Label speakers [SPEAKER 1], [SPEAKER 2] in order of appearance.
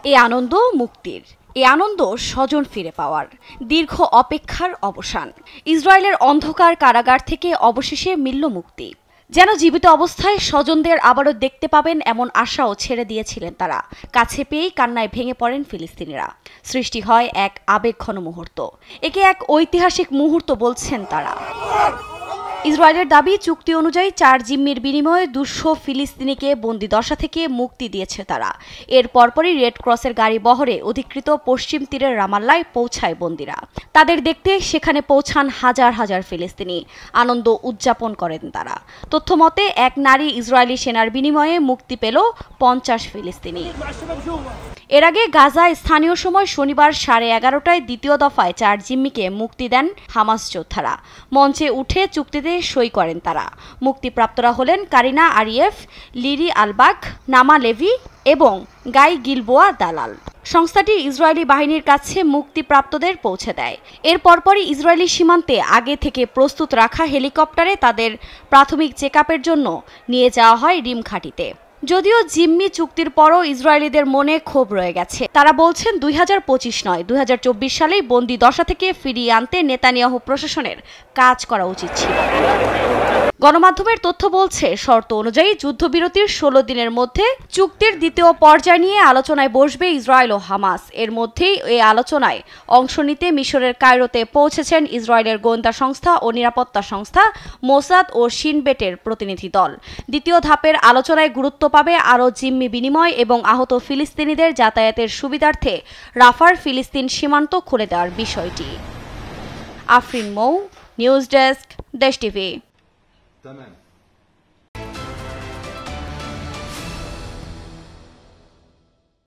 [SPEAKER 1] এ আনন্দ মুক্তির, এ আনন্দ স্বজন ফিরে পাওয়ার, দীর্ঘ অপেক্ষার অবসান। ইসরায়েলের অন্ধকার কারাগার থেকে অবশেষে মিলল মুক্তি। যেন জীবিত অবস্থায় স্বজনদের আবারও দেখতে পাবেন এমন আশাও ছেড়ে দিয়েছিলেন তারা। কাছে পেয়েই কান্নায় ভেঙে পড়েন ফিলিস্তিনিরা। সৃষ্টি হয় এক আবেগঘন মুহূর্ত। একে এক ঐতিহাসিক মুহূর্ত বলছেন তারা। ইসরায়েলের দাবি, চুক্তি অনুযায়ী 4 জিম্মির বিনিময়ে 200 ফিলিস্তিনিকে বন্দিদশা থেকে মুক্তি দিয়েছে তারা। এর পরপরই রেড ক্রসের গাড়ি বহরে অধিকৃত পশ্চিম তীরের রামাল্লায় পৌঁছায় বন্দিরা। তাদের দেখতে সেখানে পৌঁছান হাজার হাজার ফিলিস্তিনি। আনন্দ উদযাপন করেন তারা। তথ্যমতে এক নারী ইসরায়েলি সেনার বিনিময়ে মুক্তি পেল 50 ফিলিস্তিনি। এর আগে গাজায় স্থানীয় সময় শনিবার 11:30টায় দ্বিতীয় দফায় 4 জিম্মিকে মুক্তি দেন হামাস যোদ্ধারা। মঞ্চে উঠে চুক্তিতে সই করেন তারা। মুক্তিপ্রাপ্তরা হলেন কারিনা আরিয়েফ, লিরি আলবাক, নামা লেভি এবং গাই গিলবোয়া দালাল। সংস্থাটি ইসরায়েলি বাহিনীর কাছে মুক্তিপ্রাপ্তদের পৌঁছে দেয়। এর পরপরই ইসরায়েলি সীমান্তে আগে থেকে প্রস্তুত রাখা হেলিকপ্টারে তাদের প্রাথমিক চেকআপের জন্য নিয়ে যাওয়া হয় রিম ঘাঁটিতে। যদিও জিম্মি চুক্তির পরও ইসরায়েলিদের মনে ক্ষোভ রয়ে গেছে। তারা বলছেন 2025 নয় 2024 সালেই বন্দি দশা থেকে ফিরিয়ে আনতে নেতানিয়াহু প্রশাসনের কাজ করা উচিত ছিল। গণমাধ্যমের তথ্য বলছে, শর্ত অনুযায়ী যুদ্ধবিরতির 16 দিনের মধ্যে চুক্তির দ্বিতীয় পর্যায় নিয়ে আলোচনায় বসবে ইসরায়েল ও হামাস। এর মধ্যেই এই আলোচনায় অংশ নিতে মিশরের কায়রোতে পৌঁছেছেন ইসরায়েলের গোয়েন্দা সংস্থা ও নিরাপত্তা সংস্থা মোসাদ ও শিন বেটের প্রতিনিধি দল। দ্বিতীয় ধাপের আলোচনায় গুরুত্ব পাবে আরও জিম্মি বিনিময় এবং আহত ফিলিস্তিনিদের যাতায়াতের সুবিধার্থে রাফার ফিলিস্তিন সীমান্ত খুলে দেওয়ার বিষয়টি। আফরিন মৌ, নিউজ ডেস্ক, দেশ টিভি।